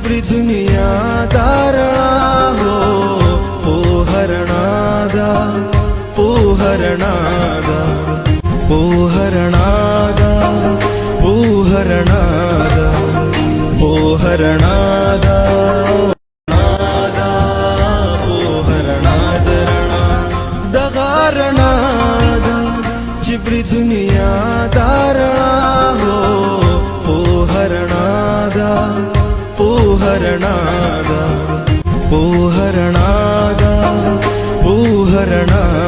ಚಿಬ್ರಿ ದುನಿಯಾ ಧಾರಣ ಹೋ ಪೋಹರಣಾದ ಪೋಹರಣಾದ ಪೋಹರಣಾದ ಪೋಹರಣಾದ ಪೋಹರಣಾದ ಚಿಬ್ರಿ ದುನಿಯಾ ಧಾರಣ ಹೋ ಪೋಹರಣಾದ ಪೋಹರಣಾದ ಪೋಹರಣಾದ ಪೋಹರಣಾದ